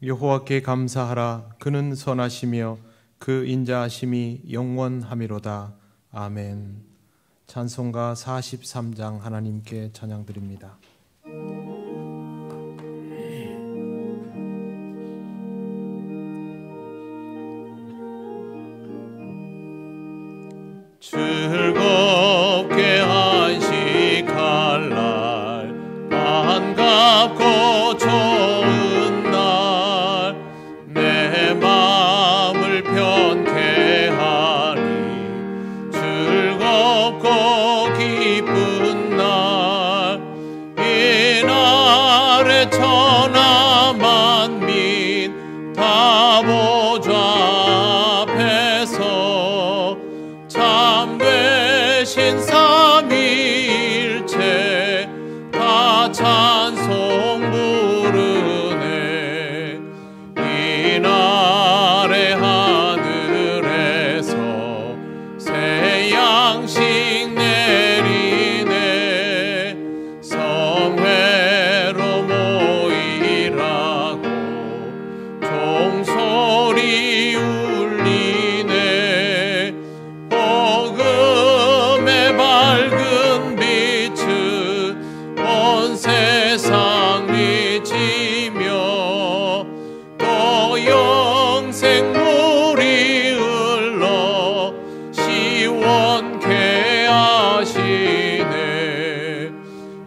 여호와께 감사하라. 그는 선하시며 그 인자하심이 영원하미로다. 아멘. 찬송가 43장 하나님께 찬양드립니다. 즐겁게 안식할 날, 반갑고 좋은 날, 내 마음을 편케 하니 즐겁고 기쁜 날, 이날에 천하 만민 다 보좌 앞에서 참되신 삼위일체 다 찬송 부르네. 이날의 하늘에서 새 양식 내리네. 성회로 모이라고 종소리 울리네. 복음의 밝은 빛은 온 세상 비치며 또 영생물이 흘러 시원케 하시네.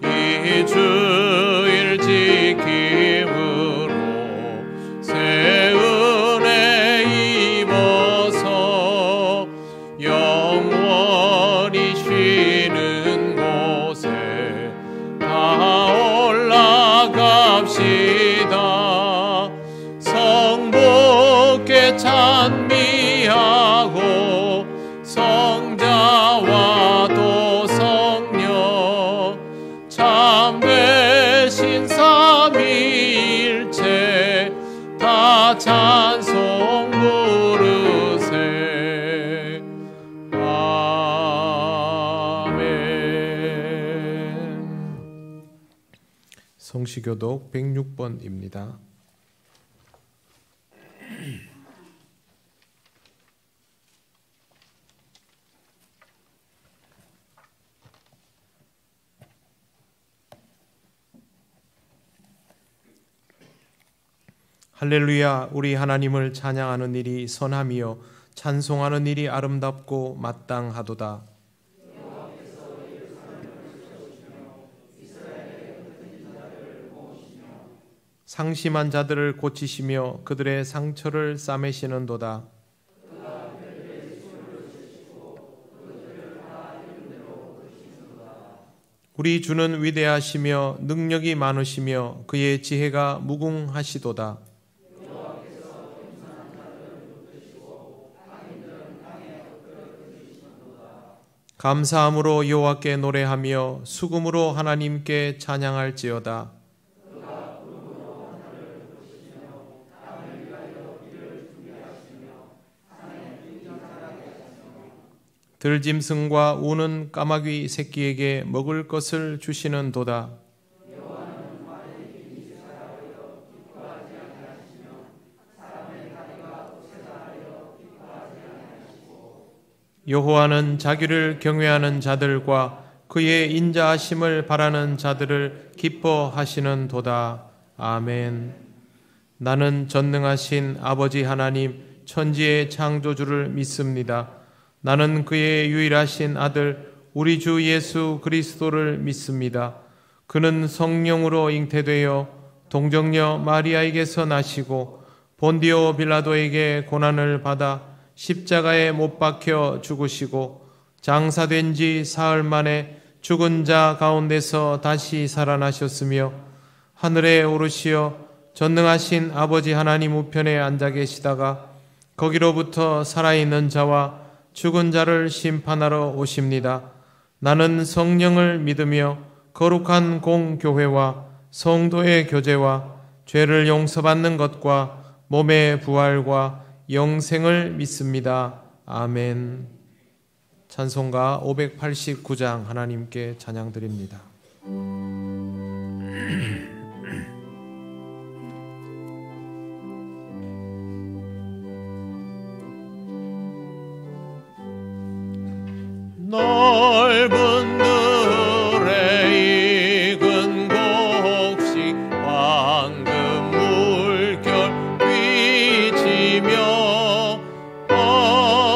이 주일 지킴으로 새 은혜 입어서 영원히 쉬는 곳에 다 올라갑시다. 성부께 찬미하고 성자와 또 성령 참되신 삼위일체 다 찬송 부르세. 아멘. 성시교독 106번입니다. 할렐루야. 우리 하나님을 찬양하는 일이 선함이요 찬송하는 일이 아름답고 마땅하도다. 상심한 자들을 고치시며 그들의 상처를 싸매시는도다. 우리 주는 위대하시며 능력이 많으시며 그의 지혜가 무궁하시도다. 감사함으로 여호와께 노래하며 수금으로 하나님께 찬양할지어다. 들짐승과 우는 까마귀 새끼에게 먹을 것을 주시는도다. 여호와는 자기를 경외하는 자들과 그의 인자하심을 바라는 자들을 기뻐하시는도다. 아멘. 나는 전능하신 아버지 하나님 천지의 창조주를 믿습니다. 나는 그의 유일하신 아들 우리 주 예수 그리스도를 믿습니다. 그는 성령으로 잉태되어 동정녀 마리아에게서 나시고 본디오 빌라도에게 고난을 받아 십자가에 못 박혀 죽으시고 장사된 지 사흘 만에 죽은 자 가운데서 다시 살아나셨으며 하늘에 오르시어 전능하신 아버지 하나님 우편에 앉아 계시다가 거기로부터 살아있는 자와 죽은 자를 심판하러 오십니다. 나는 성령을 믿으며 거룩한 공교회와 성도의 교제와 죄를 용서받는 것과 몸의 부활과 영생을 믿습니다. 아멘. 찬송가 589장 하나님께 찬양드립니다. 넓은 들에 익은 곡식 황금 물결 비치며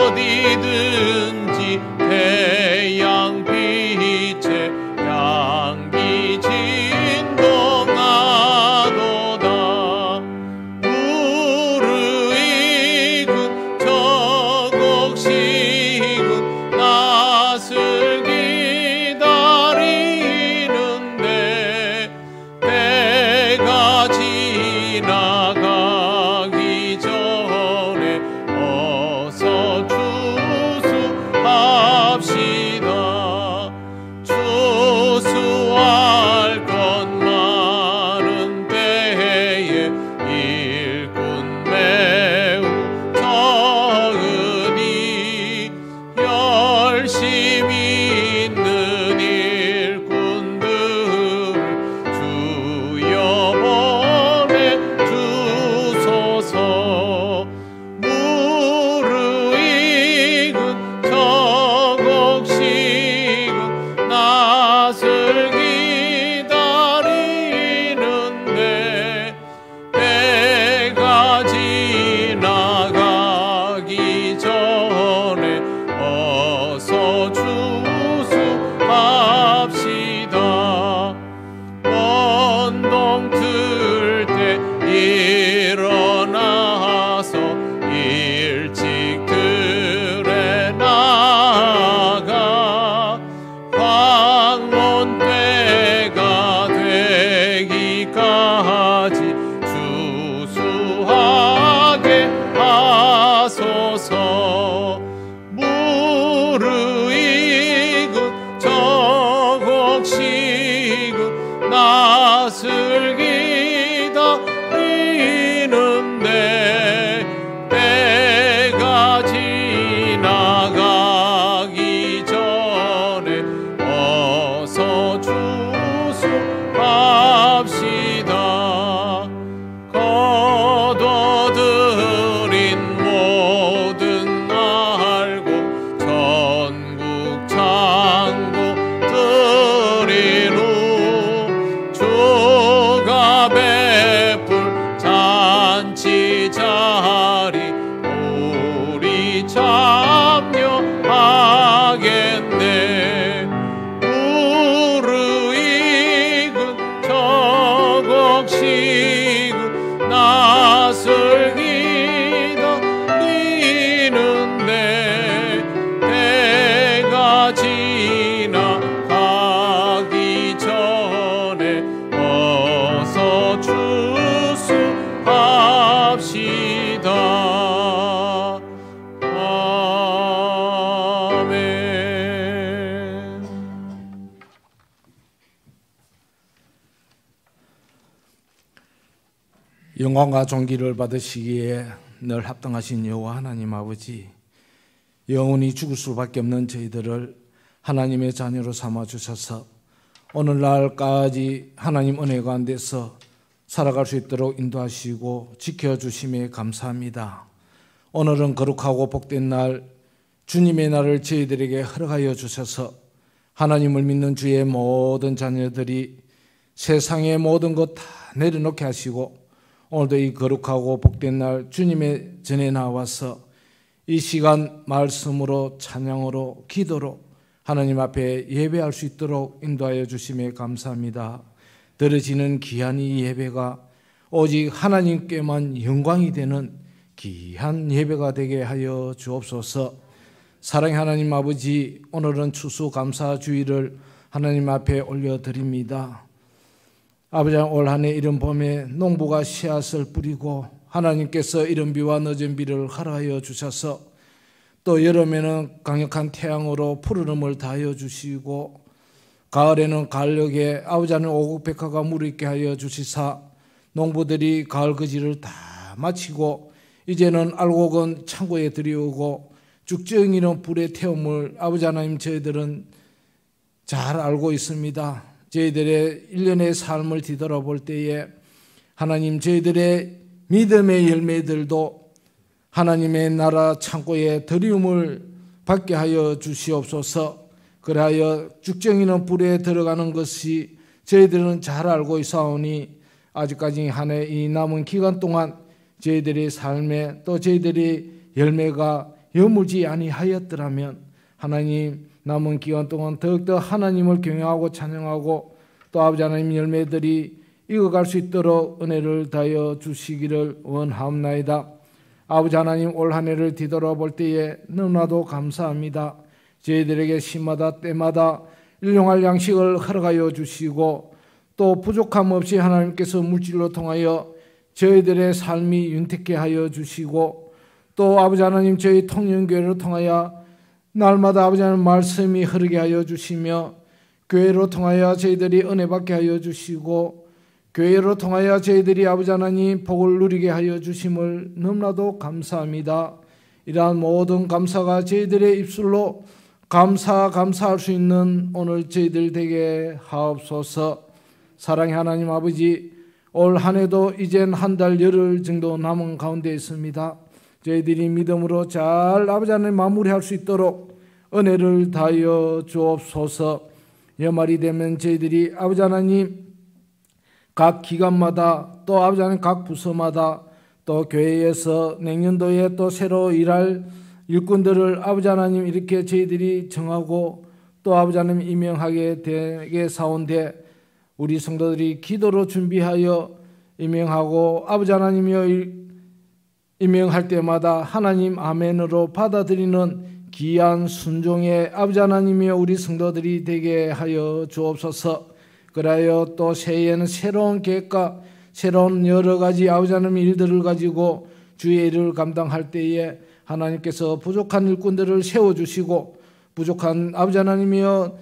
어디든지 태양 빛에 향기 진동하도다. 무르익은 저 곡식은 낯을 기다리는데 때가 지나가기 전에 어서 추수합시다. 추수할 것 많은 때에 일꾼 매우 적으니 열심히 있는 일꾼들을 주여 보내주소서. 무르익은 저 곡식은 낯을 기다리는데 때가 지나가기 전에 어서 추수합시다. 원동 틀 때 일어나서 일찍 들에 나가 황혼 때가 되기까지 추수하게 하소서. 무르익은 저 곡식은 낯을 기다리는데 때가 지나가기 전에 어서 추수합시다. 거둬들인 모든 알고 전국 창고 들인 후 주가 베풀 잔치 자리 우리 참여하겠네. 무르익은 저 곡식은 낯을 기다리는데 때가 지나가기 전에 어서 추수합시다. 아멘. 영광과 존귀를 받으시기에 늘 합당하신 여호와 하나님 아버지, 영원히 죽을 수밖에 없는 저희들을 하나님의 자녀로 삼아주셔서 오늘날까지 하나님 은혜 가운데서 살아갈 수 있도록 인도하시고 지켜주심에 감사합니다. 오늘은 거룩하고 복된 날, 주님의 날을 저희들에게 허락하여 주셔서 하나님을 믿는 주의 모든 자녀들이 세상의 모든 것 다 내려놓게 하시고 오늘도 이 거룩하고 복된 날 주님의 전에 나와서 이 시간 말씀으로 찬양으로 기도로 하나님 앞에 예배할 수 있도록 인도하여 주심에 감사합니다. 드려지는 귀한 이 예배가 오직 하나님께만 영광이 되는 귀한 예배가 되게 하여 주옵소서. 사랑의 하나님 아버지, 오늘은 추수감사주의를 하나님 앞에 올려드립니다. 아버지, 올 한 해 이른 봄에 농부가 씨앗을 뿌리고 하나님께서 이른 비와 늦은 비를 허락하여 주셔서 또 여름에는 강력한 태양으로 푸르름을 다하여 주시고 가을에는 가을녘에 아버지 하나님 오곡백화가 무르익게 하여 주시사 농부들이 가을 거지를 다 마치고 이제는 알곡은 창고에 들여오고 쭉정이는 불에 태움을 아버지 하나님 저희들은 잘 알고 있습니다. 저희들의 일련의 삶을 뒤돌아볼 때에 하나님 저희들의 믿음의 열매들도 하나님의 나라 창고에 드리움을 받게 하여 주시옵소서. 그리하여 죽정이는 불에 들어가는 것이 저희들은 잘 알고 있사오니 아직까지 한 해 이 남은 기간 동안 저희들의 삶에 또 저희들의 열매가 여물지 아니하였더라면 하나님 남은 기간 동안 더욱더 하나님을 경외하고 찬양하고 또 아버지 하나님 열매들이 익어갈 수 있도록 은혜를 다하여 주시기를 원하옵나이다. 아버지 하나님 올 한 해를 뒤돌아볼 때에 너무나도 감사합니다. 저희들에게 시마다 때마다 일용할 양식을 허락하여 주시고 또 부족함 없이 하나님께서 물질로 통하여 저희들의 삶이 윤택케 하여 주시고 또 아버지 하나님 저희 통영교회를 통하여 날마다 아버지 하나님 말씀이 흐르게 하여 주시며 교회로 통하여 저희들이 은혜 받게 하여 주시고 교회로 통하여 저희들이 아버지 하나님 복을 누리게 하여 주심을 너무나도 감사합니다. 이러한 모든 감사가 저희들의 입술로 감사할 수 있는 오늘 저희들 되게 하옵소서. 사랑의 하나님 아버지, 올 한 해도 이젠 한 달 열흘 정도 남은 가운데 있습니다. 저희들이 믿음으로 잘 아버지 하나님 마무리할 수 있도록 은혜를 다하여 주옵소서. 연말이 되면 저희들이 아버지 하나님 각 기관마다 또 아버지 하나님 각 부서마다 또 교회에서 내년도에 또 새로 일할 일꾼들을 아버지 하나님 이렇게 저희들이 정하고 또 아버지 하나님 임명하게 되게 사온데 우리 성도들이 기도로 준비하여 임명하고 아버지 하나님이여 임명할 때마다 하나님 아멘으로 받아들이는 귀한 순종의 아버지 하나님이여 우리 성도들이 되게 하여 주옵소서. 그리하여 또 새해에는 새로운 계획과 새로운 여러 가지 아버지 하나님 일들을 가지고 주의 일을 감당할 때에 하나님께서 부족한 일꾼들을 세워주시고 부족한 아버지 하나님이여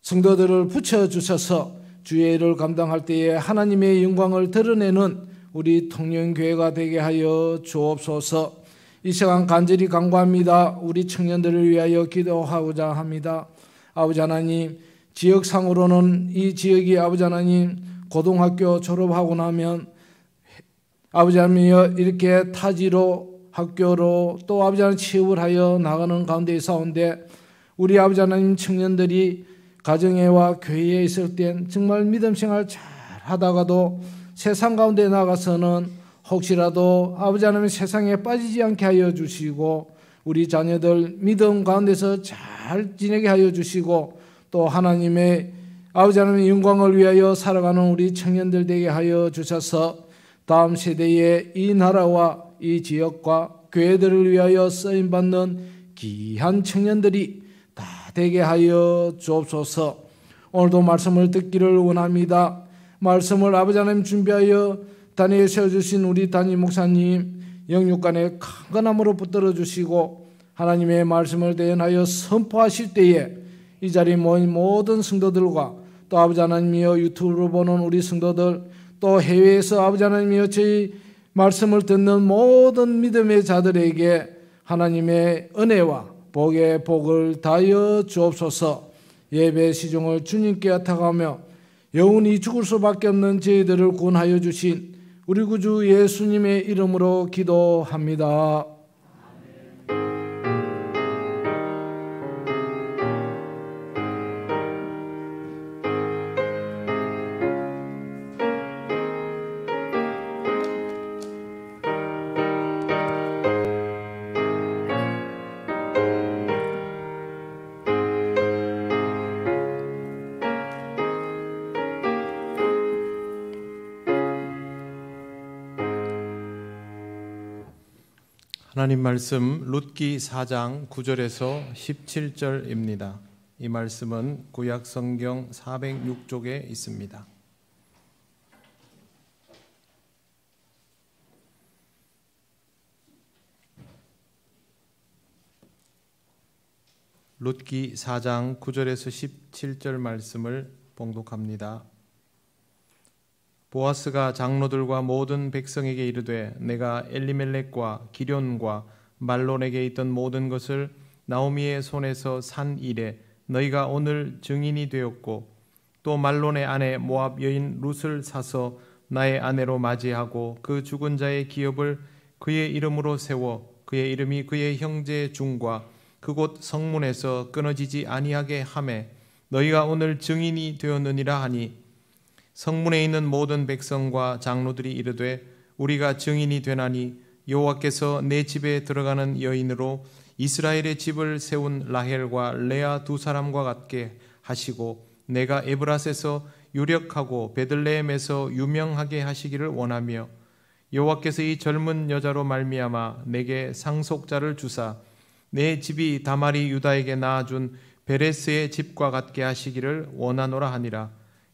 성도들을 붙여주셔서 주의 일을 감당할 때에 하나님의 영광을 드러내는 우리 통영교회가 되게 하여 주옵소서. 이 시간 간절히 간구합니다. 우리 청년들을 위하여 기도하고자 합니다. 아버지 하나님, 지역상으로는 이 지역이 아버지 하나님 고등학교 졸업하고 나면 아버지 하나님이여 이렇게 타지로 학교로 또 아버지 하나님 취업을 하여 나가는 가운데 있사온데 우리 아버지 하나님 청년들이 가정에와 교회에 있을 땐 정말 믿음 생활 잘 하다가도 세상 가운데 나가서는 혹시라도 아버지 하나님 세상에 빠지지 않게 하여 주시고 우리 자녀들 믿음 가운데서 잘 지내게 하여 주시고 또 하나님의 아버지 하나님의 영광을 위하여 살아가는 우리 청년들 되게 하여 주셔서 다음 세대의 이 나라와 이 지역과 교회들을 위하여 쓰임받는 귀한 청년들이 다 되게 하여 주옵소서. 오늘도 말씀을 듣기를 원합니다. 말씀을 아버지 하나님 준비하여 단위에 세워주신 우리 담임 목사님 영육간에 강건함으로 붙들어 주시고 하나님의 말씀을 대연하여 선포하실 때에 이 자리에 모인 모든 성도들과 또 아버지 하나님이여 유튜브로 보는 우리 성도들 또 해외에서 아버지 하나님이여 저희 말씀을 듣는 모든 믿음의 자들에게 하나님의 은혜와 복의 복을 다하여 주옵소서. 예배 시종을 주님께 맡아가며 영원히 죽을 수밖에 없는 저희들을 구원하여 주신 우리 구주 예수님의 이름으로 기도합니다. 하나님 말씀 룻기 4장 9절에서 17절입니다. 이 말씀은 구약 성경 406쪽에 있습니다. 룻기 4장 9절에서 17절 말씀을 봉독합니다. 보아스가 장로들과 모든 백성에게 이르되 내가 엘리멜렉과 기럨과 말론에게 있던 모든 것을 나오미의 손에서 산 이래 너희가 오늘 증인이 되었고 또 말론의 아내 모압 여인 룻을 사서 나의 아내로 맞이하고 그 죽은 자의 기업을 그의 이름으로 세워 그의 이름이 그의 형제 중과 그곳 성문에서 끊어지지 아니하게 하매 너희가 오늘 증인이 되었느니라 하니 성문에 있는 모든 백성과 장로들이 이르되 우리가 증인이 되나니 여호와께서 내 집에 들어가는 여인으로 이스라엘의 집을 세운 라헬과 레아 두 사람과 같게 하시고 내가 에브라스에서 유력하고 베들레헴에서 유명하게 하시기를 원하며 여호와께서 이 젊은 여자로 말미암아 내게 상속자를 주사 내 집이 다말이 유다에게 낳아준 베레스의 집과 같게 하시기를 원하노라 하니라.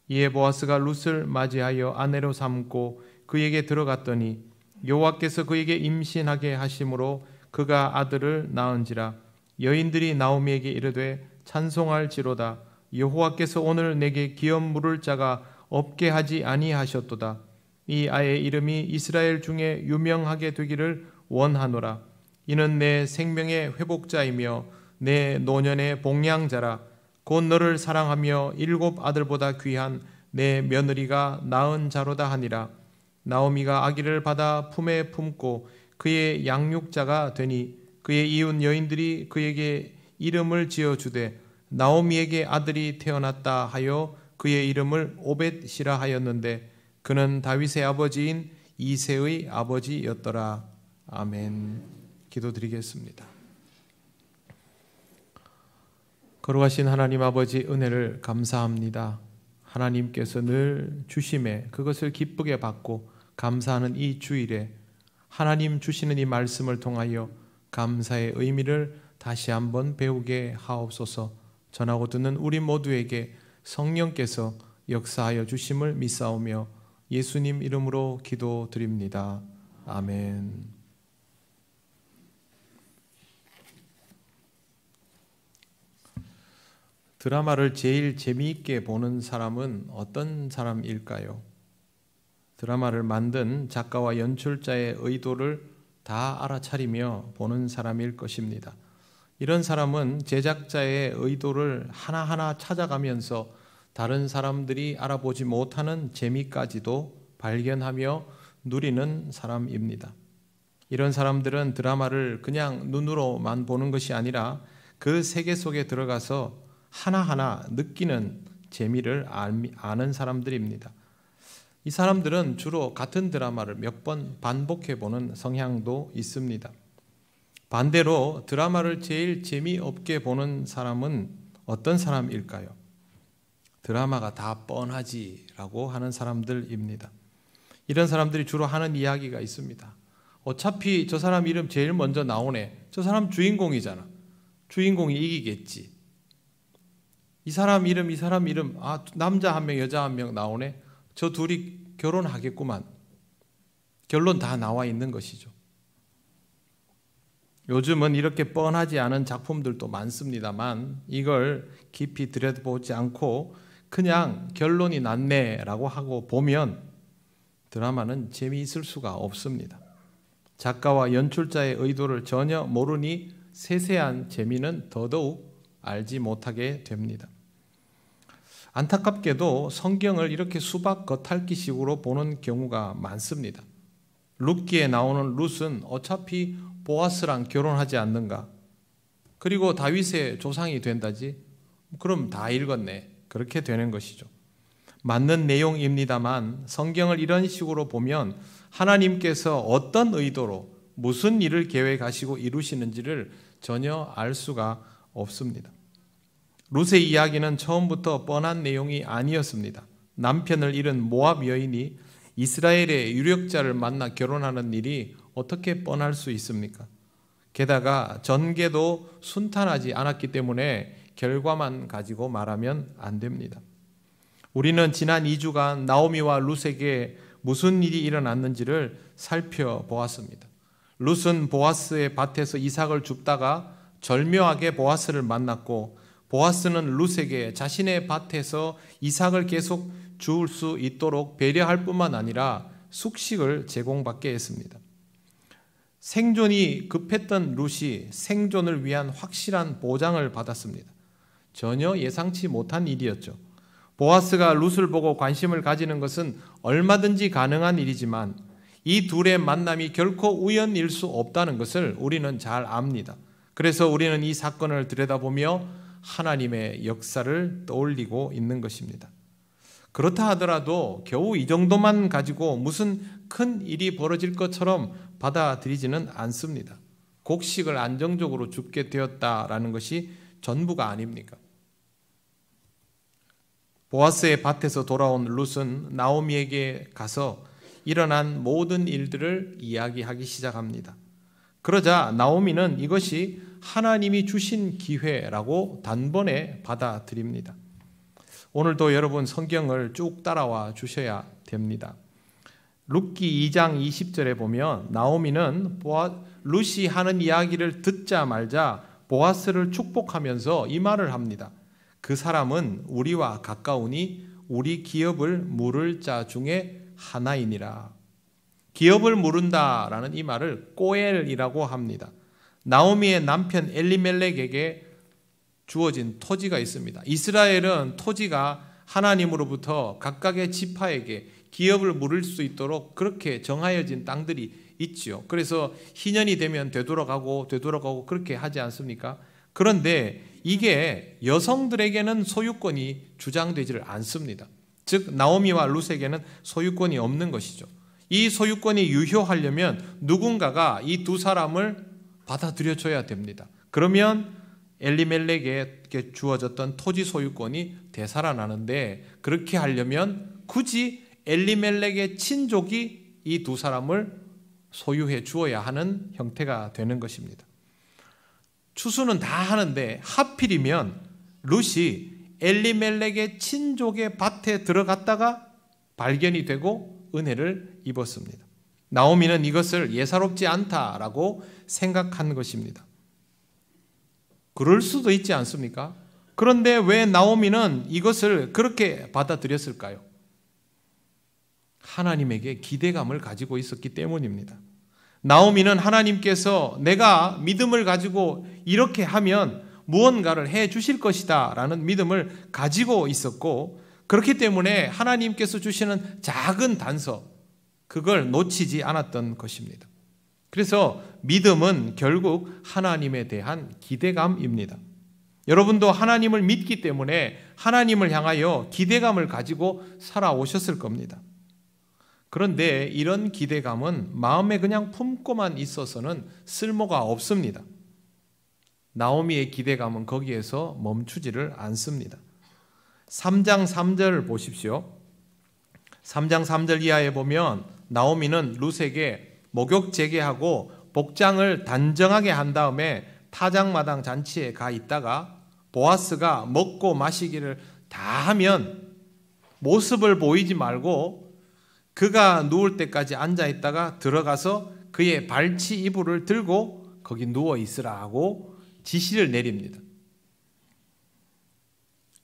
이에 보아스가 룻을 맞이하여 아내로 삼고 그에게 들어갔더니 여호와께서 그에게 임신하게 하심으로 그가 아들을 낳은지라. 여인들이 나오미에게 이르되 찬송할지로다. 여호와께서 오늘 내게 기업 물을 자가 없게 하지 아니하셨도다. 이 아이의 이름이 이스라엘 중에 유명하게 되기를 원하노라. 이는 내 생명의 회복자이며 내 노년의 복량자라. 곧 너를 사랑하며 7 아들보다 귀한 내 며느리가 낳은 자로다 하니라. 나오미가 아기를 받아 품에 품고 그의 양육자가 되니 그의 이웃 여인들이 그에게 이름을 지어주되 나오미에게 아들이 태어났다 하여 그의 이름을 오벳이라 하였는데 그는 다윗의 아버지인 이새의 아버지였더라. 아멘. 기도드리겠습니다. 거룩하신 하나님 아버지 은혜를 감사합니다. 하나님께서 늘 주심에 그것을 기쁘게 받고 감사하는 이 주일에 하나님 주시는 이 말씀을 통하여 감사의 의미를 다시 한번 배우게 하옵소서. 전하고 듣는 우리 모두에게 성령께서 역사하여 주심을 믿사오며 예수님 이름으로 기도드립니다. 아멘. 드라마를 제일 재미있게 보는 사람은 어떤 사람일까요? 드라마를 만든 작가와 연출자의 의도를 다 알아차리며 보는 사람일 것입니다. 이런 사람은 제작자의 의도를 하나하나 찾아가면서 다른 사람들이 알아보지 못하는 재미까지도 발견하며 누리는 사람입니다. 이런 사람들은 드라마를 그냥 눈으로만 보는 것이 아니라 그 세계 속에 들어가서 하나하나 느끼는 재미를 아는 사람들입니다. 이 사람들은 주로 같은 드라마를 몇 번 반복해 보는 성향도 있습니다. 반대로 드라마를 제일 재미없게 보는 사람은 어떤 사람일까요? 드라마가 다 뻔하지라고 하는 사람들입니다. 이런 사람들이 주로 하는 이야기가 있습니다. 어차피 저 사람 이름 제일 먼저 나오네. 저 사람 주인공이잖아. 주인공이 이기겠지. 이 사람 이름, 남자 한 명, 여자 한 명 나오네. 저 둘이 결혼하겠구만. 결론 다 나와 있는 것이죠. 요즘은 이렇게 뻔하지 않은 작품들도 많습니다만 이걸 깊이 들여다보지 않고 그냥 결론이 났네라고 하고 보면 드라마는 재미있을 수가 없습니다. 작가와 연출자의 의도를 전혀 모르니 세세한 재미는 더더욱 알지 못하게 됩니다. 안타깝게도 성경을 이렇게 수박 겉핥기식으로 보는 경우가 많습니다. 룻기에 나오는 룻은 어차피 보아스랑 결혼하지 않는가? 그리고 다윗의 조상이 된다지? 그럼 다 읽었네. 그렇게 되는 것이죠. 맞는 내용입니다만 성경을 이런 식으로 보면 하나님께서 어떤 의도로 무슨 일을 계획하시고 이루시는지를 전혀 알 수가 없습니다. 룻의 이야기는 처음부터 뻔한 내용이 아니었습니다. 남편을 잃은 모압 여인이 이스라엘의 유력자를 만나 결혼하는 일이 어떻게 뻔할 수 있습니까? 게다가 전개도 순탄하지 않았기 때문에 결과만 가지고 말하면 안 됩니다. 우리는 지난 2주간 나오미와 룻에게 무슨 일이 일어났는지를 살펴보았습니다. 룻은 보아스의 밭에서 이삭을 줍다가 절묘하게 보아스를 만났고 보아스는 룻에게 자신의 밭에서 이삭을 계속 줄 수 있도록 배려할 뿐만 아니라 숙식을 제공받게 했습니다. 생존이 급했던 룻이 생존을 위한 확실한 보장을 받았습니다. 전혀 예상치 못한 일이었죠. 보아스가 룻을 보고 관심을 가지는 것은 얼마든지 가능한 일이지만 이 둘의 만남이 결코 우연일 수 없다는 것을 우리는 잘 압니다. 그래서 우리는 이 사건을 들여다보며 하나님의 역사를 떠올리고 있는 것입니다. 그렇다 하더라도 겨우 이 정도만 가지고 무슨 큰 일이 벌어질 것처럼 받아들이지는 않습니다. 곡식을 안정적으로 줍게 되었다라는 것이 전부가 아닙니까? 보아스의 밭에서 돌아온 룻은 나오미에게 가서 일어난 모든 일들을 이야기하기 시작합니다. 그러자 나오미는 이것이 하나님이 주신 기회라고 단번에 받아들입니다. 오늘도 여러분 성경을 쭉 따라와 주셔야 됩니다. 룻기 2장 20절에 보면 나오미는 룻이 하는 이야기를 듣자 말자 보아스를 축복하면서 이 말을 합니다. 그 사람은 우리와 가까우니 우리 기업을 물을 자 중에 하나이니라. 기업을 물은다라는 이 말을 꼬엘이라고 합니다. 나오미의 남편 엘리멜렉에게 주어진 토지가 있습니다. 이스라엘은 토지가 하나님으로부터 각각의 지파에게 기업을 물을 수 있도록 그렇게 정하여진 땅들이 있지요. 그래서 희년이 되면 되돌아가고 그렇게 하지 않습니까? 그런데 이게 여성들에게는 소유권이 주장되지를 않습니다. 즉 나오미와 룻에게는 소유권이 없는 것이죠. 이 소유권이 유효하려면 누군가가 이 두 사람을 받아들여줘야 됩니다. 그러면 엘리멜렉에게 주어졌던 토지 소유권이 되살아나는데 그렇게 하려면 굳이 엘리멜렉의 친족이 이 두 사람을 소유해 주어야 하는 형태가 되는 것입니다. 추수는 다 하는데 하필이면 룻이 엘리멜렉의 친족의 밭에 들어갔다가 발견이 되고 은혜를 입었습니다. 나오미는 이것을 예사롭지 않다라고 생각한 것입니다. 그럴 수도 있지 않습니까? 그런데 왜 나오미는 이것을 그렇게 받아들였을까요? 하나님에게 기대감을 가지고 있었기 때문입니다. 나오미는 하나님께서 내가 믿음을 가지고 이렇게 하면 무언가를 해 주실 것이다 라는 믿음을 가지고 있었고, 그렇기 때문에 하나님께서 주시는 작은 단서, 그걸 놓치지 않았던 것입니다. 그래서 믿음은 결국 하나님에 대한 기대감입니다. 여러분도 하나님을 믿기 때문에 하나님을 향하여 기대감을 가지고 살아오셨을 겁니다. 그런데 이런 기대감은 마음에 그냥 품고만 있어서는 쓸모가 없습니다. 나오미의 기대감은 거기에서 멈추지를 않습니다. 3장 3절 보십시오. 3장 3절 이하에 보면 나오미는 룻에게 목욕 재개하고 복장을 단정하게 한 다음에 타작마당 잔치에 가 있다가 보아스가 먹고 마시기를 다 하면 모습을 보이지 말고 그가 누울 때까지 앉아 있다가 들어가서 그의 발치 이불을 들고 거기 누워 있으라고 지시를 내립니다.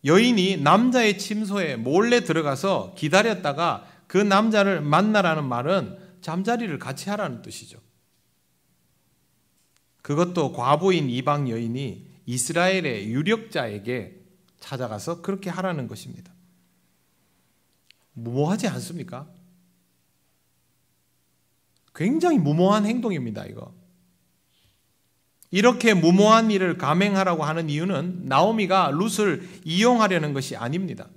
여인이 남자의 침소에 몰래 들어가서 기다렸다가 그 남자를 만나라는 말은 잠자리를 같이 하라는 뜻이죠. 그것도 과부인 이방 여인이 이스라엘의 유력자에게 찾아가서 그렇게 하라는 것입니다. 무모하지 않습니까? 굉장히 무모한 행동입니다, 이거. 이렇게 무모한 일을 감행하라고 하는 이유는 나오미가 룻을 이용하려는 것이 아닙니다.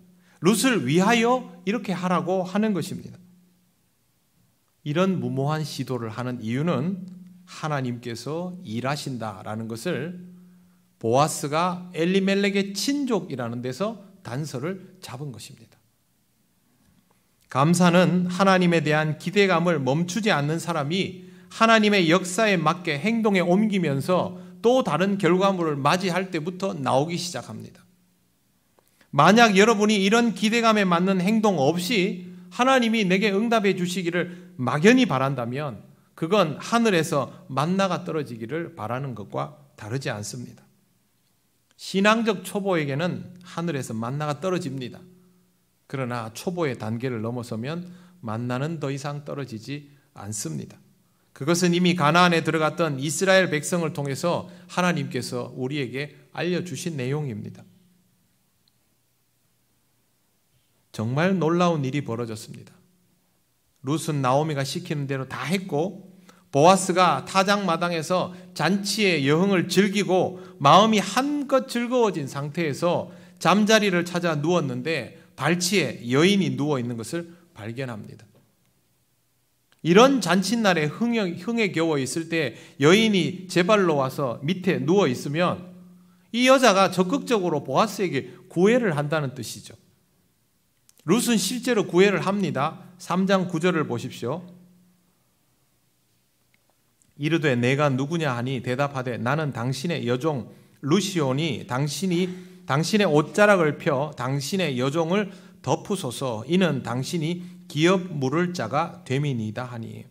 룻을 위하여 이렇게 하라고 하는 것입니다. 이런 무모한 시도를 하는 이유는 하나님께서 일하신다라는 것을 보아스가 엘리멜렉의 친족이라는 데서 단서를 잡은 것입니다. 감사는 하나님에 대한 기대감을 멈추지 않는 사람이 하나님의 역사에 맞게 행동에 옮기면서 또 다른 결과물을 맞이할 때부터 나오기 시작합니다. 만약 여러분이 이런 기대감에 맞는 행동 없이 하나님이 내게 응답해 주시기를 막연히 바란다면 그건 하늘에서 만나가 떨어지기를 바라는 것과 다르지 않습니다. 신앙적 초보에게는 하늘에서 만나가 떨어집니다. 그러나 초보의 단계를 넘어서면 만나는 더 이상 떨어지지 않습니다. 그것은 이미 가나안에 들어갔던 이스라엘 백성을 통해서 하나님께서 우리에게 알려주신 내용입니다. 정말 놀라운 일이 벌어졌습니다. 룻은 나오미가 시키는 대로 다 했고 보아스가 타작마당에서 잔치의 여흥을 즐기고 마음이 한껏 즐거워진 상태에서 잠자리를 찾아 누웠는데 발치에 여인이 누워 있는 것을 발견합니다. 이런 잔칫날에 흥에 겨워 있을 때 여인이 제 발로 와서 밑에 누워 있으면 이 여자가 적극적으로 보아스에게 구애를 한다는 뜻이죠. 룻은 실제로 구애를 합니다. 3장 9절을 보십시오. 이르되 내가 누구냐 하니 대답하되 나는 당신의 여종 룻이오니 당신이 당신의 옷자락을 펴 당신의 여종을 덮으소서. 이는 당신이 기업 물을 자가 됨이니이다 하니.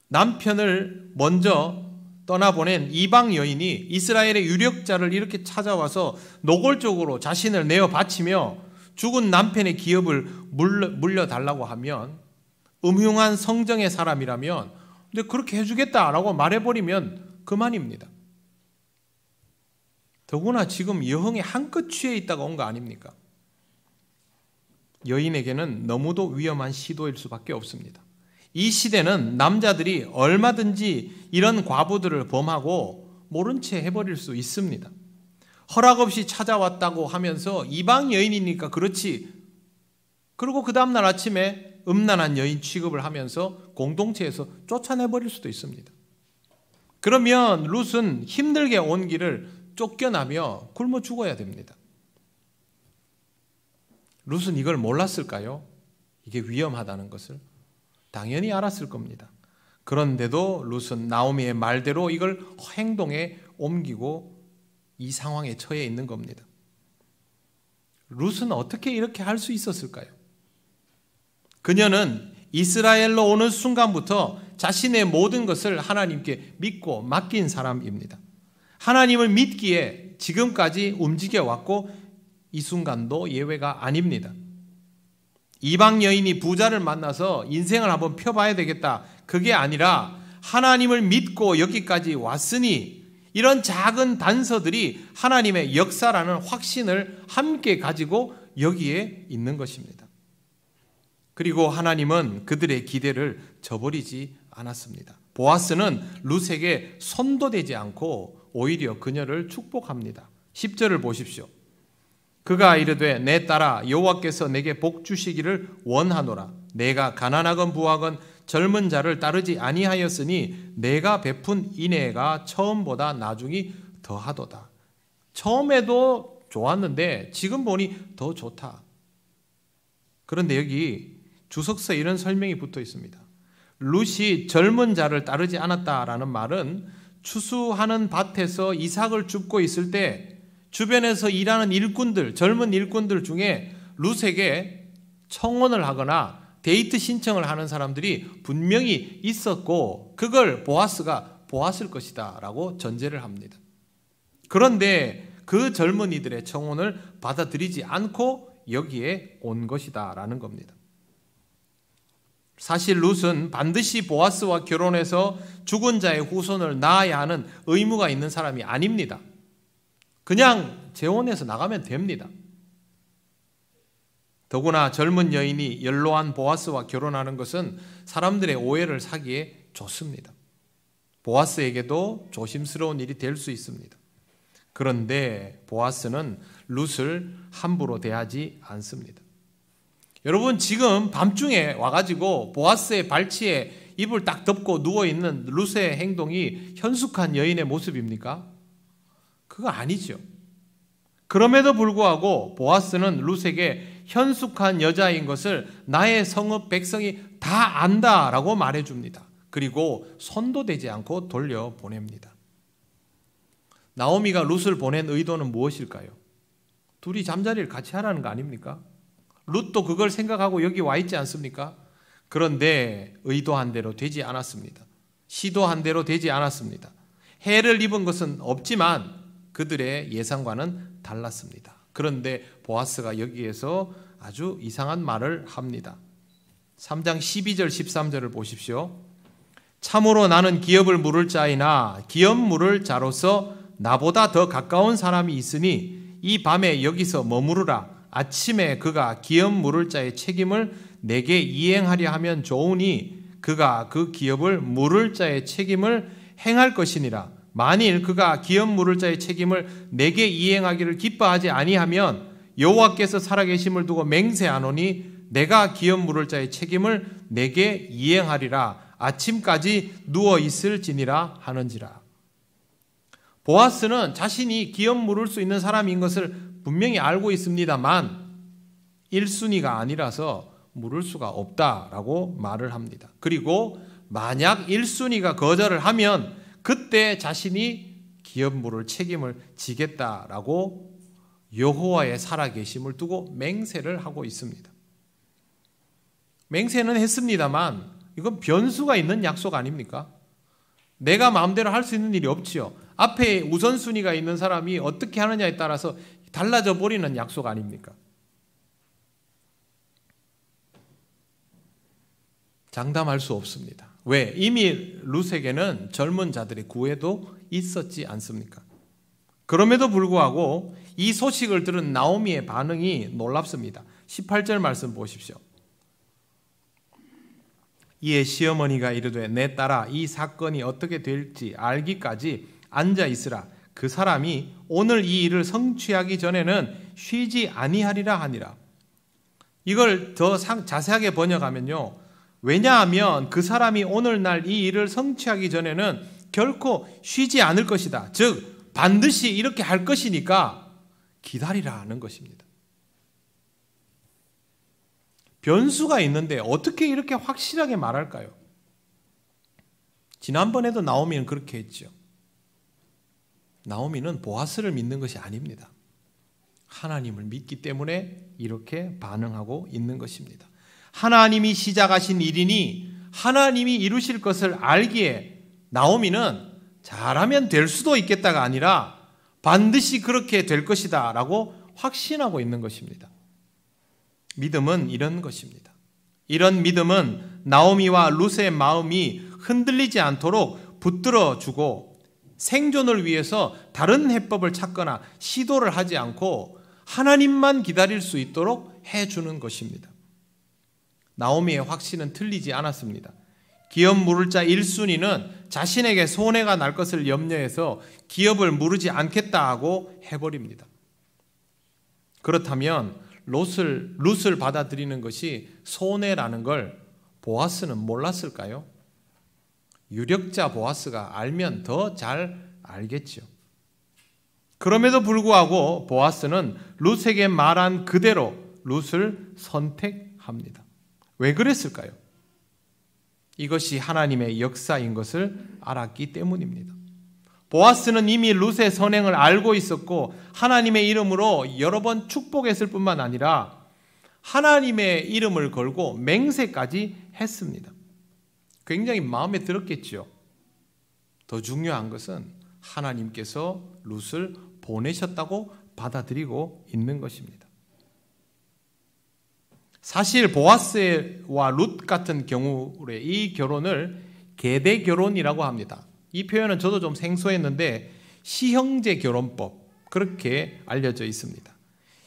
남편을 먼저 떠나보낸 이방 여인이 이스라엘의 유력자를 이렇게 찾아와서 노골적으로 자신을 내어 바치며 죽은 남편의 기업을 물려달라고 하면, 음흉한 성정의 사람이라면 근데 그렇게 해주겠다라고 말해버리면 그만입니다. 더구나 지금 여흥에 한껏 취해 있다가 온 거 아닙니까? 여인에게는 너무도 위험한 시도일 수밖에 없습니다. 이 시대는 남자들이 얼마든지 이런 과부들을 범하고 모른 채 해버릴 수 있습니다. 허락 없이 찾아왔다고 하면서 이방 여인이니까 그렇지, 그리고 그 다음날 아침에 음란한 여인 취급을 하면서 공동체에서 쫓아내버릴 수도 있습니다. 그러면 룻은 힘들게 온 길을 쫓겨나며 굶어 죽어야 됩니다. 룻은 이걸 몰랐을까요? 이게 위험하다는 것을 당연히 알았을 겁니다. 그런데도 룻은 나오미의 말대로 이걸 행동에 옮기고 이 상황에 처해 있는 겁니다. 룻은 어떻게 이렇게 할 수 있었을까요? 그녀는 이스라엘로 오는 순간부터 자신의 모든 것을 하나님께 믿고 맡긴 사람입니다. 하나님을 믿기에 지금까지 움직여왔고 이 순간도 예외가 아닙니다. 이방 여인이 부자를 만나서 인생을 한번 펴봐야 되겠다, 그게 아니라 하나님을 믿고 여기까지 왔으니 이런 작은 단서들이 하나님의 역사라는 확신을 함께 가지고 여기에 있는 것입니다. 그리고 하나님은 그들의 기대를 저버리지 않았습니다. 보아스는 룻에게 손도 대지 않고 오히려 그녀를 축복합니다. 10절을 보십시오. 그가 이르되 내 딸아 여호와께서 내게 복 주시기를 원하노라. 내가 가난하건 부하건 젊은 자를 따르지 아니하였으니 내가 베푼 인애가 처음보다 나중이 더하도다. 처음에도 좋았는데 지금 보니 더 좋다. 그런데 여기 주석서에 이런 설명이 붙어 있습니다. 룻이 젊은 자를 따르지 않았다라는 말은 추수하는 밭에서 이삭을 줍고 있을 때 주변에서 일하는 일꾼들, 젊은 일꾼들 중에 룻에게 청혼을 하거나 데이트 신청을 하는 사람들이 분명히 있었고 그걸 보아스가 보았을 것이다 라고 전제를 합니다. 그런데 그 젊은이들의 청혼을 받아들이지 않고 여기에 온 것이다 라는 겁니다. 사실 룻은 반드시 보아스와 결혼해서 죽은 자의 후손을 낳아야 하는 의무가 있는 사람이 아닙니다. 그냥 재혼해서 나가면 됩니다. 더구나 젊은 여인이 연로한 보아스와 결혼하는 것은 사람들의 오해를 사기에 좋습니다. 보아스에게도 조심스러운 일이 될 수 있습니다. 그런데 보아스는 룻을 함부로 대하지 않습니다. 여러분, 지금 밤중에 와가지고 보아스의 발치에 입을 딱 덮고 누워있는 룻의 행동이 현숙한 여인의 모습입니까? 그거 아니죠. 그럼에도 불구하고 보아스는 룻에게 현숙한 여자인 것을 나의 성읍 백성이 다 안다라고 말해줍니다. 그리고 손도 대지 않고 돌려보냅니다. 나오미가 룻을 보낸 의도는 무엇일까요? 둘이 잠자리를 같이 하라는 거 아닙니까? 룻도 그걸 생각하고 여기 와 있지 않습니까? 그런데 의도한 대로 되지 않았습니다. 시도한 대로 되지 않았습니다. 해를 입은 것은 없지만 그들의 예상과는 달랐습니다. 그런데 보아스가 여기에서 아주 이상한 말을 합니다. 3장 12절 13절을 보십시오. 참으로 나는 기업을 물을 자이나 기업 물을 자로서 나보다 더 가까운 사람이 있으니 이 밤에 여기서 머무르라. 아침에 그가 기업 물을 자의 책임을 내게 이행하려 하면 좋으니 그가 그 기업을 물을 자의 책임을 행할 것이니라. 만일 그가 기업 물을 자의 책임을 내게 이행하기를 기뻐하지 아니하면 여호와께서 살아계심을 두고 맹세하노니 내가 기업 물을 자의 책임을 내게 이행하리라. 아침까지 누워 있을지니라 하는지라. 보아스는 자신이 기업 물을 수 있는 사람인 것을 분명히 알고 있습니다만 1순위가 아니라서 물을 수가 없다라고 말을 합니다. 그리고 만약 1순위가 거절을 하면 그때 자신이 기업 물을 책임을 지겠다라고 여호와의 살아계심을 두고 맹세를 하고 있습니다. 맹세는 했습니다만 이건 변수가 있는 약속 아닙니까? 내가 마음대로 할 수 있는 일이 없지요. 앞에 우선순위가 있는 사람이 어떻게 하느냐에 따라서 달라져 버리는 약속 아닙니까? 장담할 수 없습니다. 왜? 이미 룻에게는 젊은 자들의 구애도 있었지 않습니까? 그럼에도 불구하고 이 소식을 들은 나오미의 반응이 놀랍습니다. 18절 말씀 보십시오. 이에 시어머니가 이르되 내 딸아 이 사건이 어떻게 될지 알기까지 앉아 있으라. 그 사람이 오늘 이 일을 성취하기 전에는 쉬지 아니하리라 하니라. 이걸 더 자세하게 번역하면요. 왜냐하면 그 사람이 오늘날 이 일을 성취하기 전에는 결코 쉬지 않을 것이다. 즉 반드시 이렇게 할 것이니까 기다리라는 것입니다. 변수가 있는데 어떻게 이렇게 확실하게 말할까요? 지난번에도 나오미는 그렇게 했죠. 나오미는 보아스를 믿는 것이 아닙니다. 하나님을 믿기 때문에 이렇게 반응하고 있는 것입니다. 하나님이 시작하신 일이니 하나님이 이루실 것을 알기에 나오미는 잘하면 될 수도 있겠다가 아니라 반드시 그렇게 될 것이다 라고 확신하고 있는 것입니다. 믿음은 이런 것입니다. 이런 믿음은 나오미와 룻의 마음이 흔들리지 않도록 붙들어주고 생존을 위해서 다른 해법을 찾거나 시도를 하지 않고 하나님만 기다릴 수 있도록 해주는 것입니다. 나오미의 확신은 틀리지 않았습니다. 기업 물을 자 1순위는 자신에게 손해가 날 것을 염려해서 기업을 무르지 않겠다 하고 해버립니다. 그렇다면 룻을 받아들이는 것이 손해라는 걸 보아스는 몰랐을까요? 유력자 보아스가 알면 더 잘 알겠죠. 그럼에도 불구하고 보아스는 룻에게 말한 그대로 룻을 선택합니다. 왜 그랬을까요? 이것이 하나님의 역사인 것을 알았기 때문입니다. 보아스는 이미 룻의 선행을 알고 있었고 하나님의 이름으로 여러 번 축복했을 뿐만 아니라 하나님의 이름을 걸고 맹세까지 했습니다. 굉장히 마음에 들었겠죠. 더 중요한 것은 하나님께서 룻을 보내셨다고 받아들이고 있는 것입니다. 사실 보아스와 룻 같은 경우에 이 결혼을 계대 결혼이라고 합니다. 이 표현은 저도 좀 생소했는데 시형제 결혼법 그렇게 알려져 있습니다.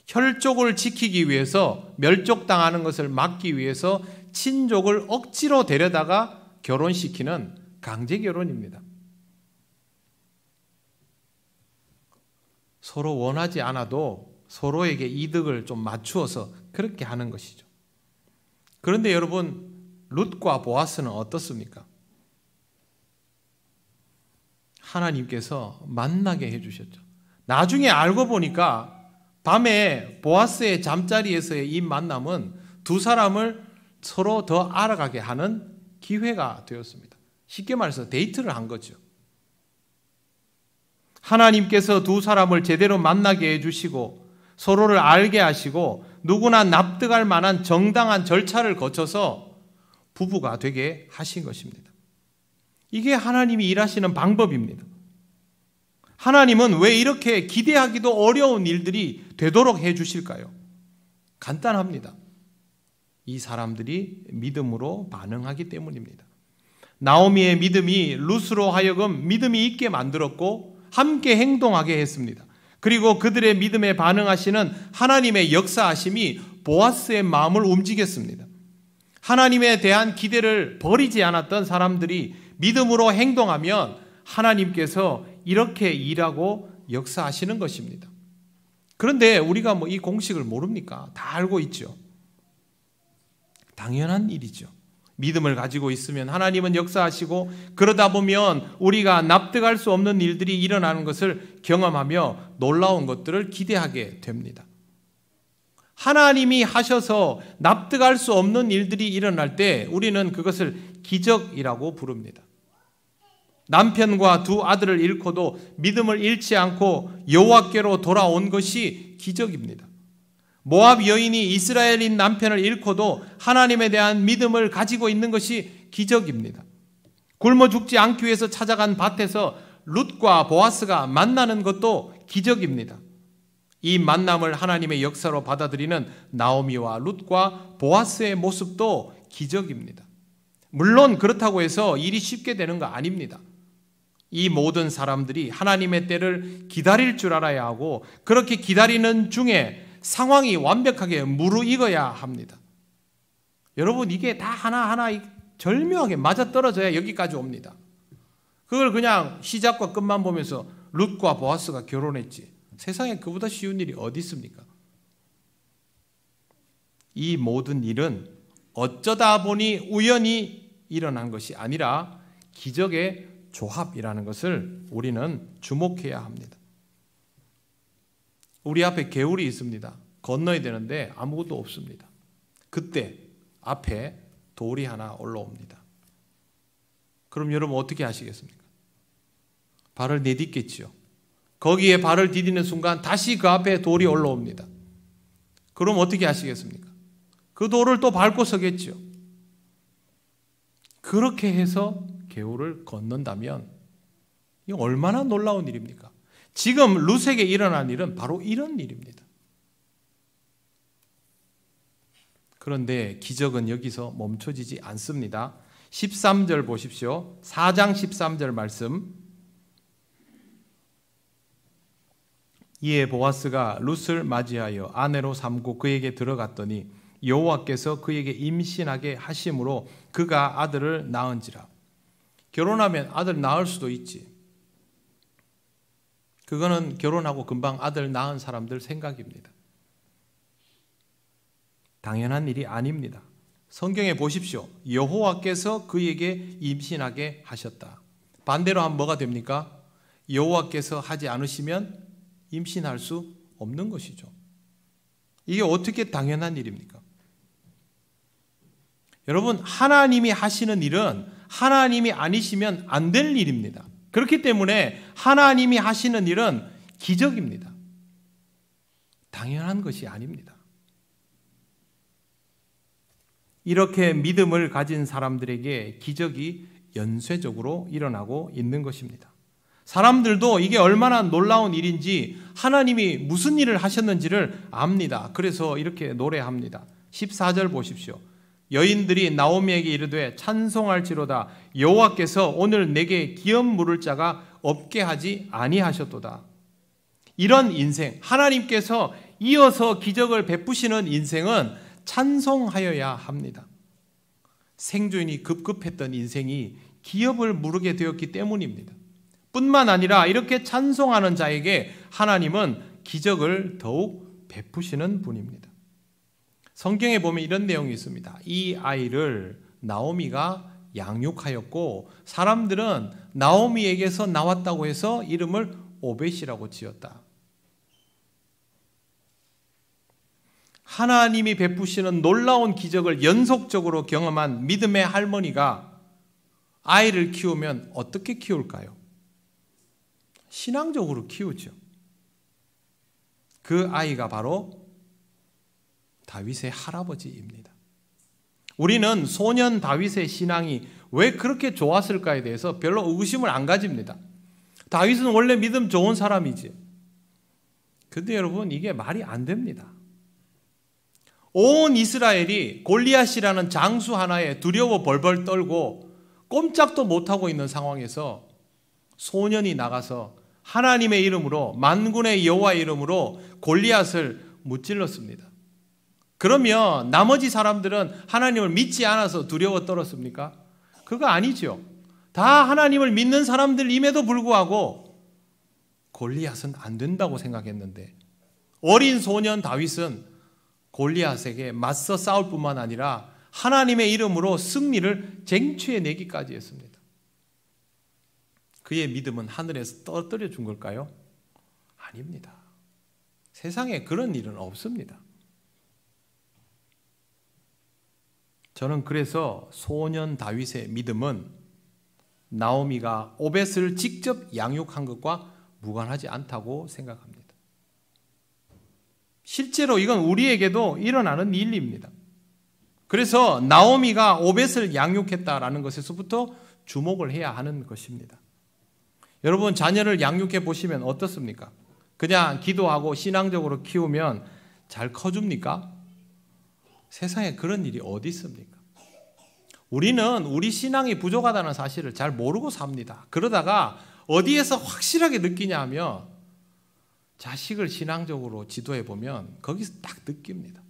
혈족을 지키기 위해서 멸족당하는 것을 막기 위해서 친족을 억지로 데려다가 결혼시키는 강제 결혼입니다. 서로 원하지 않아도 서로에게 이득을 좀 맞추어서 그렇게 하는 것이죠. 그런데 여러분 룻과 보아스는 어떻습니까? 하나님께서 만나게 해주셨죠. 나중에 알고 보니까 밤에 보아스의 잠자리에서의 이 만남은 두 사람을 서로 더 알아가게 하는 기회가 되었습니다. 쉽게 말해서 데이트를 한 거죠. 하나님께서 두 사람을 제대로 만나게 해주시고 서로를 알게 하시고 누구나 납득할 만한 정당한 절차를 거쳐서 부부가 되게 하신 것입니다. 이게 하나님이 일하시는 방법입니다. 하나님은 왜 이렇게 기대하기도 어려운 일들이 되도록 해주실까요? 간단합니다. 이 사람들이 믿음으로 반응하기 때문입니다. 나오미의 믿음이 룻으로 하여금 믿음이 있게 만들었고 함께 행동하게 했습니다. 그리고 그들의 믿음에 반응하시는 하나님의 역사하심이 보아스의 마음을 움직였습니다. 하나님에 대한 기대를 버리지 않았던 사람들이 믿음으로 행동하면 하나님께서 이렇게 일하고 역사하시는 것입니다. 그런데 우리가 뭐 이 공식을 모릅니까? 다 알고 있죠. 당연한 일이죠. 믿음을 가지고 있으면 하나님은 역사하시고, 그러다 보면 우리가 납득할 수 없는 일들이 일어나는 것을 경험하며 놀라운 것들을 기대하게 됩니다. 하나님이 하셔서 납득할 수 없는 일들이 일어날 때 우리는 그것을 기적이라고 부릅니다. 남편과 두 아들을 잃고도 믿음을 잃지 않고 여호와께로 돌아온 것이 기적입니다. 모압 여인이 이스라엘인 남편을 잃고도 하나님에 대한 믿음을 가지고 있는 것이 기적입니다. 굶어 죽지 않기 위해서 찾아간 밭에서 룻과 보아스가 만나는 것도 기적입니다. 이 만남을 하나님의 역사로 받아들이는 나오미와 룻과 보아스의 모습도 기적입니다. 물론 그렇다고 해서 일이 쉽게 되는 거 아닙니다. 이 모든 사람들이 하나님의 때를 기다릴 줄 알아야 하고, 그렇게 기다리는 중에 상황이 완벽하게 무르익어야 합니다. 여러분, 이게 다 하나하나 절묘하게 맞아떨어져야 여기까지 옵니다. 그걸 그냥 시작과 끝만 보면서 룻과 보아스가 결혼했지, 세상에 그보다 쉬운 일이 어디 있습니까? 이 모든 일은 어쩌다 보니 우연히 일어난 것이 아니라 기적의 조합이라는 것을 우리는 주목해야 합니다. 우리 앞에 개울이 있습니다. 건너야 되는데 아무것도 없습니다. 그때 앞에 돌이 하나 올라옵니다. 그럼 여러분 어떻게 하시겠습니까? 발을 내딛겠지요. 거기에 발을 디디는 순간 다시 그 앞에 돌이 올라옵니다. 그럼 어떻게 하시겠습니까? 그 돌을 또 밟고 서겠죠. 그렇게 해서 개울을 건넌다면 이 얼마나 놀라운 일입니까? 지금 룻에게 일어난 일은 바로 이런 일입니다. 그런데 기적은 여기서 멈춰지지 않습니다. 13절 보십시오. 4장 13절 말씀. 이에 보아스가 룻을 맞이하여 아내로 삼고 그에게 들어갔더니 여호와께서 그에게 임신하게 하심으로 그가 아들을 낳은지라. 결혼하면 아들 낳을 수도 있지. 그거는 결혼하고 금방 아들 낳은 사람들 생각입니다. 당연한 일이 아닙니다. 성경에 보십시오. 여호와께서 그에게 임신하게 하셨다. 반대로 하면 뭐가 됩니까? 여호와께서 하지 않으시면 임신할 수 없는 것이죠. 이게 어떻게 당연한 일입니까? 여러분, 하나님이 하시는 일은 하나님이 아니시면 안 될 일입니다. 그렇기 때문에 하나님이 하시는 일은 기적입니다. 당연한 것이 아닙니다. 이렇게 믿음을 가진 사람들에게 기적이 연쇄적으로 일어나고 있는 것입니다. 사람들도 이게 얼마나 놀라운 일인지, 하나님이 무슨 일을 하셨는지를 압니다. 그래서 이렇게 노래합니다. 14절 보십시오. 여인들이 나오미에게 이르되 찬송할지로다. 여호와께서 오늘 내게 기업 물을 자가 없게 하지 아니하셨도다. 이런 인생, 하나님께서 이어서 기적을 베푸시는 인생은 찬송하여야 합니다. 생존이 급급했던 인생이 기업을 무르게 되었기 때문입니다. 뿐만 아니라 이렇게 찬송하는 자에게 하나님은 기적을 더욱 베푸시는 분입니다. 성경에 보면 이런 내용이 있습니다. 이 아이를 나오미가 양육하였고 사람들은 나오미에게서 나왔다고 해서 이름을 오벳이라고 지었다. 하나님이 베푸시는 놀라운 기적을 연속적으로 경험한 믿음의 할머니가 아이를 키우면 어떻게 키울까요? 신앙적으로 키우죠. 그 아이가 바로 다윗의 할아버지입니다. 우리는 소년 다윗의 신앙이 왜 그렇게 좋았을까에 대해서 별로 의구심을 안 가집니다. 다윗은 원래 믿음 좋은 사람이지. 근데 여러분, 이게 말이 안 됩니다. 온 이스라엘이 골리앗이라는 장수 하나에 두려워 벌벌 떨고 꼼짝도 못하고 있는 상황에서 소년이 나가서 하나님의 이름으로, 만군의 여호와의 이름으로 골리앗을 무찔렀습니다. 그러면 나머지 사람들은 하나님을 믿지 않아서 두려워 떨었습니까? 그거 아니죠. 다 하나님을 믿는 사람들임에도 불구하고 골리앗은 안 된다고 생각했는데 어린 소년 다윗은 골리앗에게 맞서 싸울 뿐만 아니라 하나님의 이름으로 승리를 쟁취해내기까지 했습니다. 그의 믿음은 하늘에서 떨어뜨려 준 걸까요? 아닙니다. 세상에 그런 일은 없습니다. 저는 그래서 소년 다윗의 믿음은 나오미가 오벳을 직접 양육한 것과 무관하지 않다고 생각합니다. 실제로 이건 우리에게도 일어나는 일입니다. 그래서 나오미가 오벳을 양육했다라는 것에서부터 주목을 해야 하는 것입니다. 여러분, 자녀를 양육해 보시면 어떻습니까? 그냥 기도하고 신앙적으로 키우면 잘 커줍니까? 세상에 그런 일이 어디 있습니까? 우리는 우리 신앙이 부족하다는 사실을 잘 모르고 삽니다. 그러다가 어디에서 확실하게 느끼냐 하면 자식을 신앙적으로 지도해 보면 거기서 딱 느낍니다.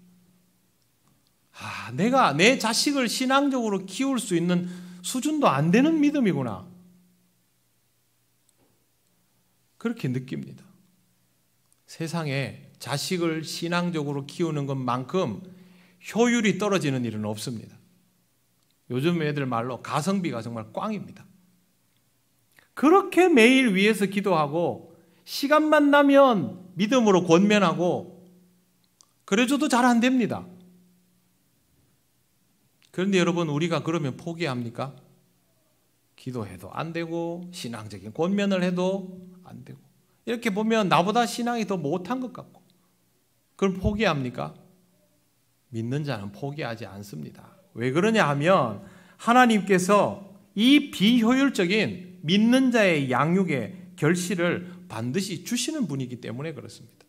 내가 내 자식을 신앙적으로 키울 수 있는 수준도 안 되는 믿음이구나. 그렇게 느낍니다. 세상에 자식을 신앙적으로 키우는 것만큼 효율이 떨어지는 일은 없습니다. 요즘 애들 말로 가성비가 정말 꽝입니다. 그렇게 매일 위해서 기도하고 시간만 나면 믿음으로 권면하고 그래줘도 잘 안 됩니다. 그런데 여러분, 우리가 그러면 포기합니까? 기도해도 안 되고 신앙적인 권면을 해도 안 되고 이렇게 보면 나보다 신앙이 더 못한 것 같고 그럼 포기합니까? 믿는 자는 포기하지 않습니다. 왜 그러냐 하면 하나님께서 이 비효율적인 믿는 자의 양육의 결실을 반드시 주시는 분이기 때문에 그렇습니다.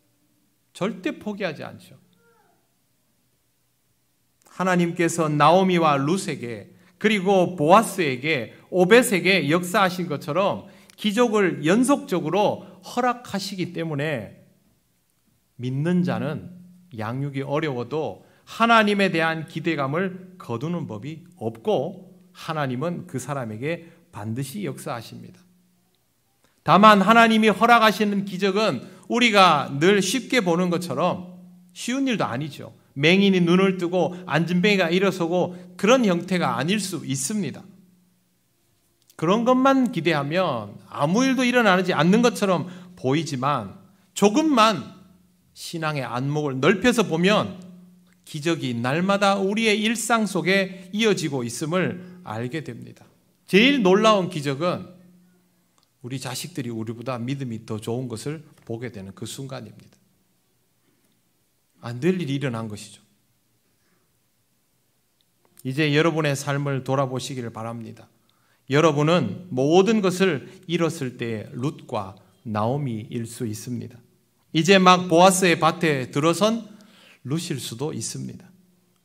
절대 포기하지 않죠. 하나님께서 나오미와 룻에게 그리고 보아스에게 오벳에게 역사하신 것처럼 기적을 연속적으로 허락하시기 때문에 믿는 자는 양육이 어려워도 하나님에 대한 기대감을 거두는 법이 없고 하나님은 그 사람에게 반드시 역사하십니다. 다만 하나님이 허락하시는 기적은 우리가 늘 쉽게 보는 것처럼 쉬운 일도 아니죠. 맹인이 눈을 뜨고 안진뱅이가 일어서고 그런 형태가 아닐 수 있습니다. 그런 것만 기대하면 아무 일도 일어나지 않는 것처럼 보이지만 조금만 신앙의 안목을 넓혀서 보면 기적이 날마다 우리의 일상 속에 이어지고 있음을 알게 됩니다. 제일 놀라운 기적은 우리 자식들이 우리보다 믿음이 더 좋은 것을 보게 되는 그 순간입니다. 안 될 일이 일어난 것이죠. 이제 여러분의 삶을 돌아보시기를 바랍니다. 여러분은 모든 것을 잃었을 때의 룻과 나오미일 수 있습니다. 이제 막 보아스의 밭에 들어선 룻일 수도 있습니다.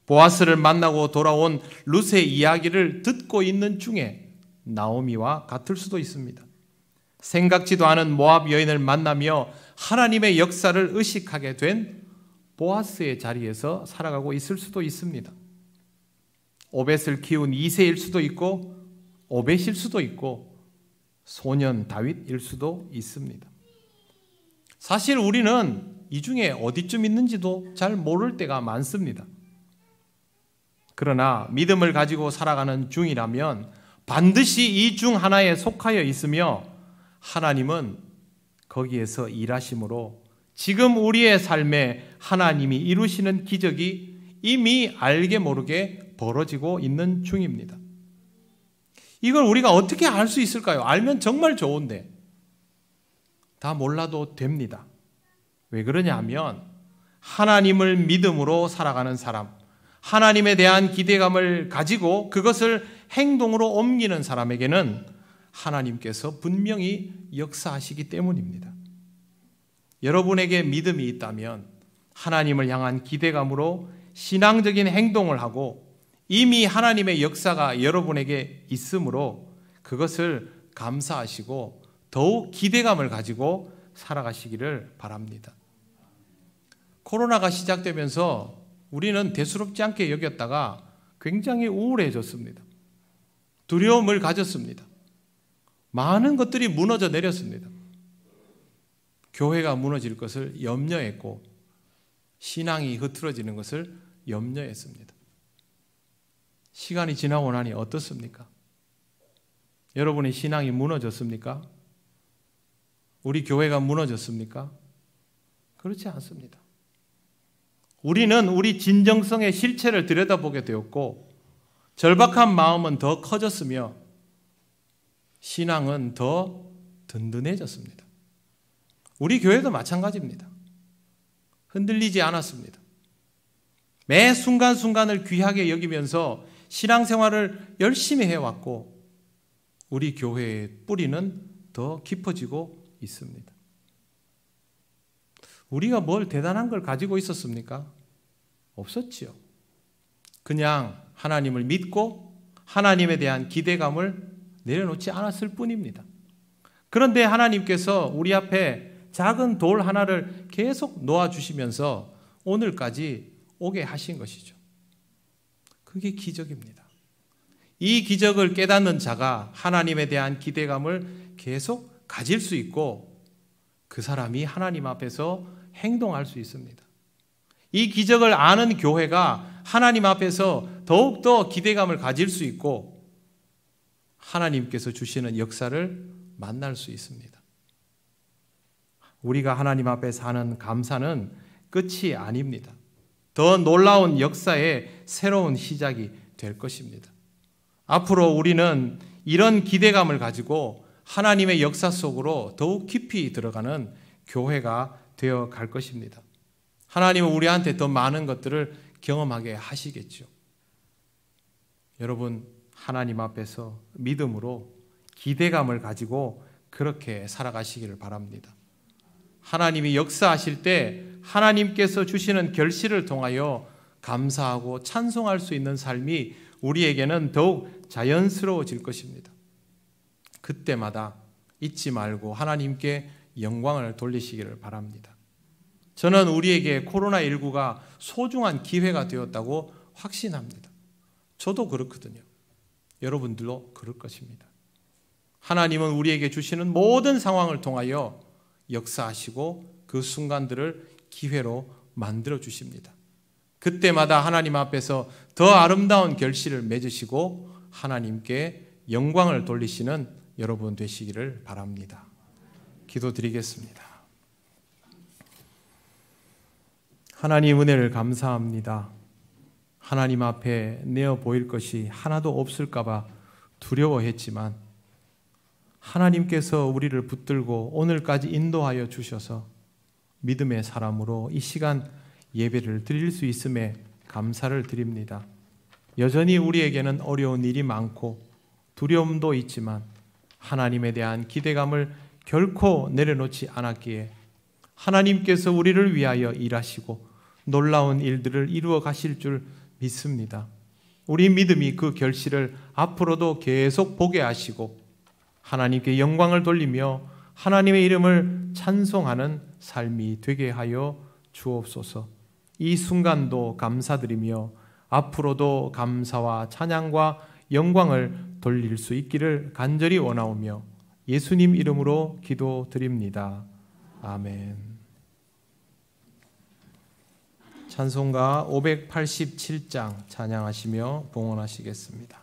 보아스를 만나고 돌아온 룻의 이야기를 듣고 있는 중에 나오미와 같을 수도 있습니다. 생각지도 않은 모압 여인을 만나며 하나님의 역사를 의식하게 된 보아스의 자리에서 살아가고 있을 수도 있습니다. 오벳을 키운 2세일 수도 있고 오벳일 수도 있고 소년 다윗일 수도 있습니다. 사실 우리는 이 중에 어디쯤 있는지도 잘 모를 때가 많습니다. 그러나 믿음을 가지고 살아가는 중이라면 반드시 이 중 하나에 속하여 있으며 하나님은 거기에서 일하심으로 지금 우리의 삶에 하나님이 이루시는 기적이 이미 알게 모르게 벌어지고 있는 중입니다. 이걸 우리가 어떻게 알 수 있을까요? 알면 정말 좋은데 다 몰라도 됩니다. 왜 그러냐 하면 하나님을 믿음으로 살아가는 사람, 하나님에 대한 기대감을 가지고 그것을 행동으로 옮기는 사람에게는 하나님께서 분명히 역사하시기 때문입니다. 여러분에게 믿음이 있다면 하나님을 향한 기대감으로 신앙적인 행동을 하고 이미 하나님의 역사가 여러분에게 있으므로 그것을 감사하시고 더욱 기대감을 가지고 살아가시기를 바랍니다. 코로나가 시작되면서 우리는 대수롭지 않게 여겼다가 굉장히 우울해졌습니다. 두려움을 가졌습니다. 많은 것들이 무너져 내렸습니다. 교회가 무너질 것을 염려했고 신앙이 흐트러지는 것을 염려했습니다. 시간이 지나고 나니 어떻습니까? 여러분의 신앙이 무너졌습니까? 우리 교회가 무너졌습니까? 그렇지 않습니다. 우리는 우리 진정성의 실체를 들여다보게 되었고 절박한 마음은 더 커졌으며 신앙은 더 든든해졌습니다. 우리 교회도 마찬가지입니다. 흔들리지 않았습니다. 매 순간순간을 귀하게 여기면서 신앙생활을 열심히 해왔고 우리 교회의 뿌리는 더 깊어지고 있습니다. 우리가 뭘 대단한 걸 가지고 있었습니까? 없었지요. 그냥 하나님을 믿고 하나님에 대한 기대감을 내려놓지 않았을 뿐입니다. 그런데 하나님께서 우리 앞에 작은 돌 하나를 계속 놓아주시면서 오늘까지 오게 하신 것이죠. 그게 기적입니다. 이 기적을 깨닫는 자가 하나님에 대한 기대감을 계속 가질 수 있고 그 사람이 하나님 앞에서 행동할 수 있습니다. 이 기적을 아는 교회가 하나님 앞에서 더욱더 기대감을 가질 수 있고 하나님께서 주시는 역사를 만날 수 있습니다. 우리가 하나님 앞에 사는 감사는 끝이 아닙니다. 더 놀라운 역사의 새로운 시작이 될 것입니다. 앞으로 우리는 이런 기대감을 가지고 하나님의 역사 속으로 더욱 깊이 들어가는 교회가 되어 갈 것입니다. 하나님은 우리한테 더 많은 것들을 경험하게 하시겠죠. 여러분, 하나님 앞에서 믿음으로 기대감을 가지고 그렇게 살아가시기를 바랍니다. 하나님이 역사하실 때 하나님께서 주시는 결실을 통하여 감사하고 찬송할 수 있는 삶이 우리에게는 더욱 자연스러워질 것입니다. 그때마다 잊지 말고 하나님께 영광을 돌리시기를 바랍니다. 저는 우리에게 코로나19가 소중한 기회가 되었다고 확신합니다. 저도 그렇거든요. 여러분들도 그럴 것입니다. 하나님은 우리에게 주시는 모든 상황을 통하여 역사하시고 그 순간들을 기회로 만들어 주십니다. 그때마다 하나님 앞에서 더 아름다운 결실을 맺으시고 하나님께 영광을 돌리시는 여러분 되시기를 바랍니다. 기도드리겠습니다. 하나님 은혜를 감사합니다. 하나님 앞에 내어 보일 것이 하나도 없을까 봐 두려워했지만 하나님께서 우리를 붙들고 오늘까지 인도하여 주셔서 믿음의 사람으로 이 시간 예배를 드릴 수 있음에 감사를 드립니다. 여전히 우리에게는 어려운 일이 많고 두려움도 있지만 하나님에 대한 기대감을 결코 내려놓지 않았기에 하나님께서 우리를 위하여 일하시고 놀라운 일들을 이루어 가실 줄 믿습니다. 우리 믿음이 그 결실을 앞으로도 계속 보게 하시고 하나님께 영광을 돌리며 하나님의 이름을 찬송하는 삶이 되게 하여 주옵소서. 이 순간도 감사드리며 앞으로도 감사와 찬양과 영광을 돌릴 수 있기를 간절히 원하오며 예수님 이름으로 기도드립니다. 아멘. 찬송가 587장 찬양하시며 봉헌하시겠습니다.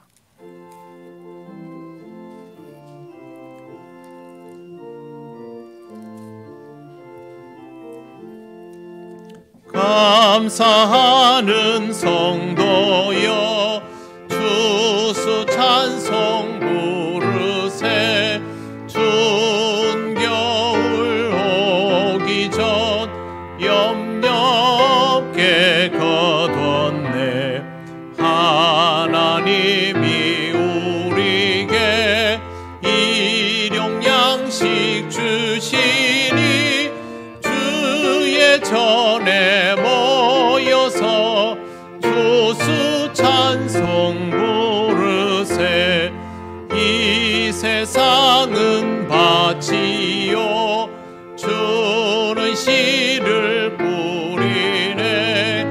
감사하는 성도여 주수 찬송 부르세. 추운 겨울 오기 전 염렵게 거뒀네. 하나님이 우리에게 일용 양식 주시니 주의 전에 모여서 주수 찬송 부르세. 이 세상은 밭이요 주는 씨를 뿌리네.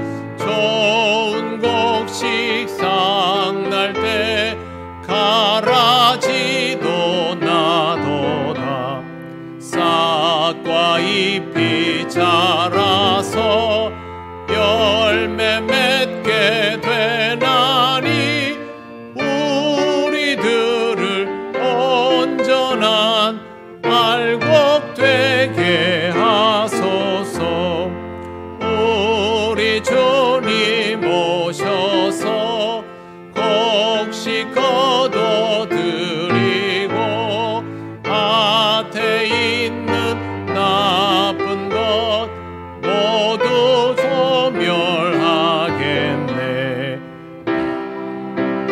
모두 소멸하겠네.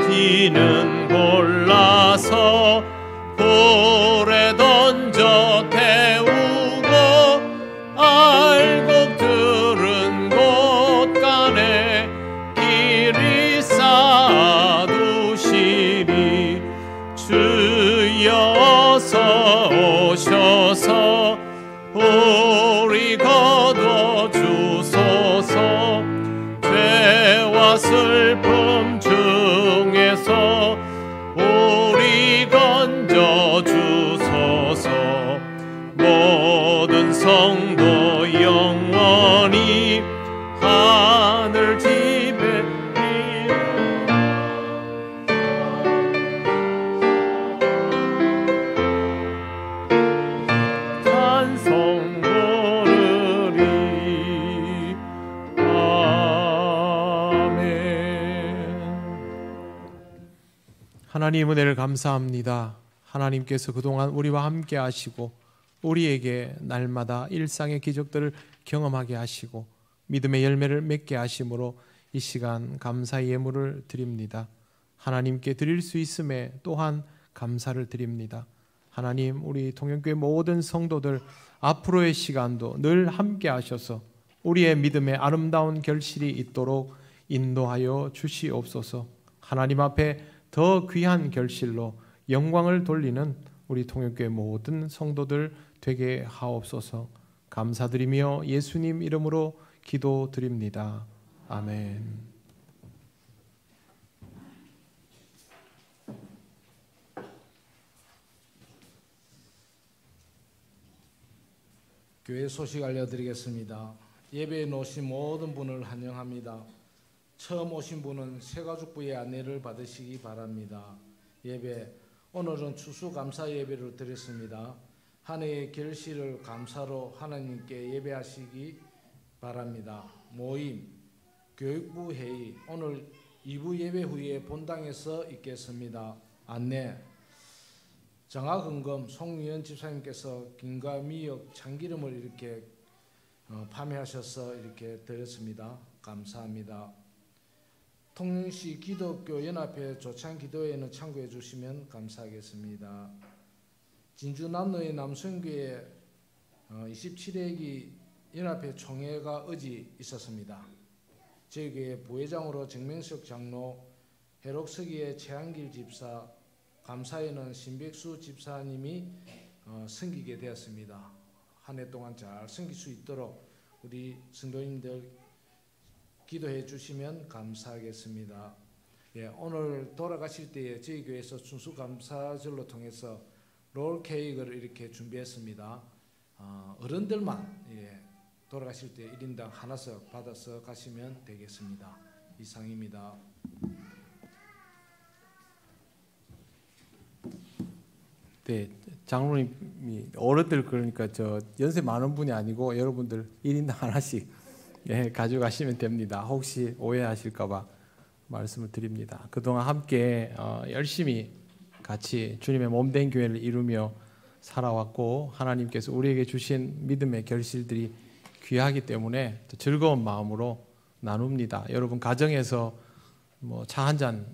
지는 골라서 불에 던져 태우고 알곡 들은 곳간에 길이 쌓아두시리. 주여 어서 오셔서 우리 거둬주소서. 죄와 슬픔 중에서 우리 건져주소서. 모든 성도 영원히 하늘 집에 찬송 부르리. 아멘. 하나님 은혜를 감사합니다. 하나님께서 그동안 우리와 함께 하시고 우리에게 날마다 일상의 기적들을 경험하게 하시고 믿음의 열매를 맺게 하심으로 이 시간 감사의 예물을 드립니다. 하나님께 드릴 수 있음에 또한 감사를 드립니다. 하나님, 우리 통영교회 모든 성도들 앞으로의 시간도 늘 함께 하셔서 우리의 믿음의 아름다운 결실이 있도록 인도하여 주시옵소서. 하나님 앞에 더 귀한 결실로 영광을 돌리는 우리 통영교회 모든 성도들 되게 하옵소서. 감사드리며 예수님 이름으로 기도드립니다. 아멘. 교회 소식 알려드리겠습니다. 예배에 오신 모든 분을 환영합니다. 처음 오신 분은 새가족부의 안내를 받으시기 바랍니다. 예배, 오늘은 추수감사 예배를 드렸습니다. 한 해의 결실을 감사로 하나님께 예배하시기 바랍니다. 모임, 교육부 회의, 오늘 2부 예배 후에 본당에서 있겠습니다. 안내, 정화금금 송유현 집사님께서 김과 미역, 참기름을 이렇게 판매하셔서 이렇게 드렸습니다. 감사합니다. 통영시 기독교 연합회 조찬 기도회에는 참고해 주시면 감사하겠습니다. 진주 남로의 남성교회 27회기 연합회 총회가 어제 있었습니다. 저희 교회 부회장으로 정명석 장로, 해록서기의 최한길 집사, 감사에는 신백수 집사님이 섬기게 되었습니다. 한 해 동안 잘 섬길 수 있도록 우리 성도님들 기도해 주시면 감사하겠습니다. 예, 오늘 돌아가실 때에 저희 교회에서 추수감사절로 통해서 롤 케이크를 이렇게 준비했습니다. 어른들만 돌아가실 때 1인당 하나씩 받아서 가시면 되겠습니다. 이상입니다. 네, 장로님이 어른들 그러니까 저 연세 많은 분이 아니고 여러분들 1인당 하나씩 가져가시면 됩니다. 혹시 오해하실까봐 말씀을 드립니다. 그동안 함께 열심히 같이 주님의 몸된 교회를 이루며 살아왔고 하나님께서 우리에게 주신 믿음의 결실들이 귀하기 때문에 또 즐거운 마음으로 나눕니다. 여러분 가정에서 뭐 차 한잔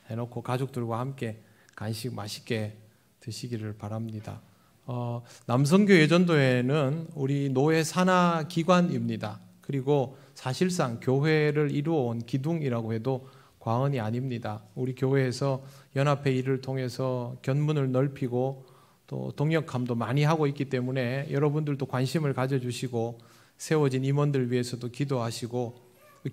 해놓고 가족들과 함께 간식 맛있게 드시기를 바랍니다. 남성교 예전도회는 우리 노회 산하 기관입니다. 그리고 사실상 교회를 이루어온 기둥이라고 해도 과언이 아닙니다. 우리 교회에서 연합회 일을 통해서 견문을 넓히고 또 동역함도 많이 하고 있기 때문에 여러분들도 관심을 가져주시고 세워진 임원들 위해서도 기도하시고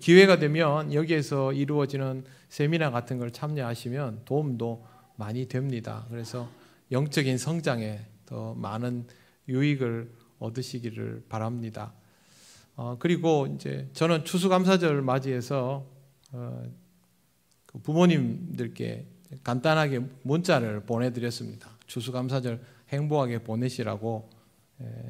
기회가 되면 여기에서 이루어지는 세미나 같은 걸 참여하시면 도움도 많이 됩니다. 그래서 영적인 성장에 더 많은 유익을 얻으시기를 바랍니다. 그리고 이제 저는 추수감사절 맞이해서 부모님들께 간단하게 문자를 보내드렸습니다. 추수감사절 행복하게 보내시라고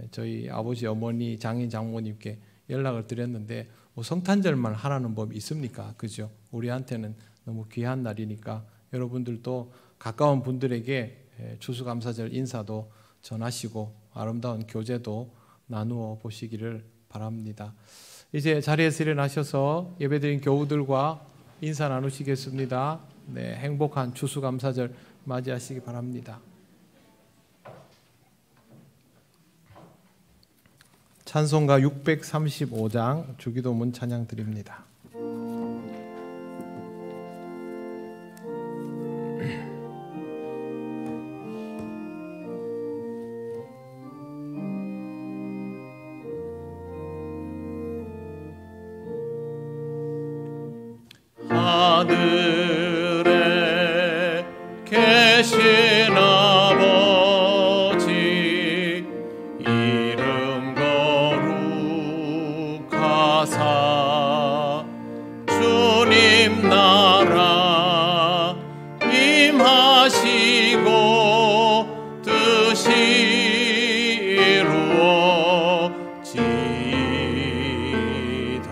저희 아버지, 어머니, 장인, 장모님께 연락을 드렸는데 뭐 성탄절만 하라는 법이 있습니까? 그죠? 우리한테는 너무 귀한 날이니까 여러분들도 가까운 분들에게 추수감사절 인사도 전하시고 아름다운 교제도 나누어 보시기를 바랍니다. 이제 자리에서 일어나셔서 예배드린 교우들과 인사 나누시겠습니다. 네, 행복한 추수감사절 맞이하시기 바랍니다. 찬송가 635장 주기도문 찬양 드립니다. 하늘에 계신 아버지 이름 거룩하사 주님 나라 임하시고 뜻이 이루어지이다.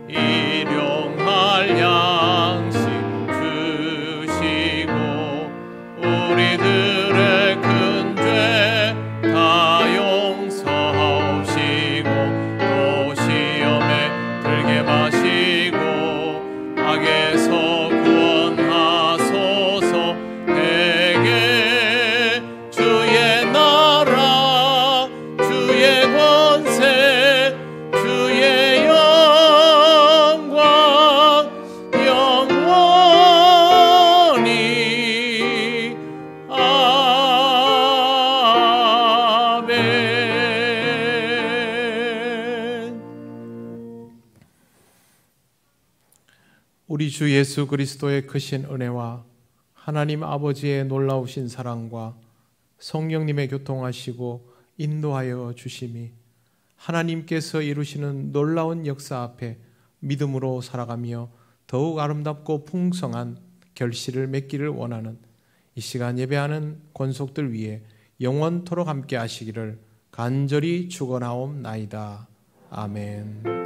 일용할 양식 주시고 우리들의 큰 죄 다 용서하시고 또 시험에 들게 마시고 악에서 구원하소서. 대개 주의 나라 주의 권세 주의 영광 영원히 아멘. 우리 주 예수 그리스도의 크신 은혜와 하나님 아버지의 놀라우신 사랑과 성령님의 교통하시고 인도하여 주심이 하나님께서 이루시는 놀라운 역사 앞에 믿음으로 살아가며 더욱 아름답고 풍성한 결실을 맺기를 원하는 이 시간 예배하는 권속들 위해 영원토록 함께 하시기를 간절히 축원하옵나이다. 아멘.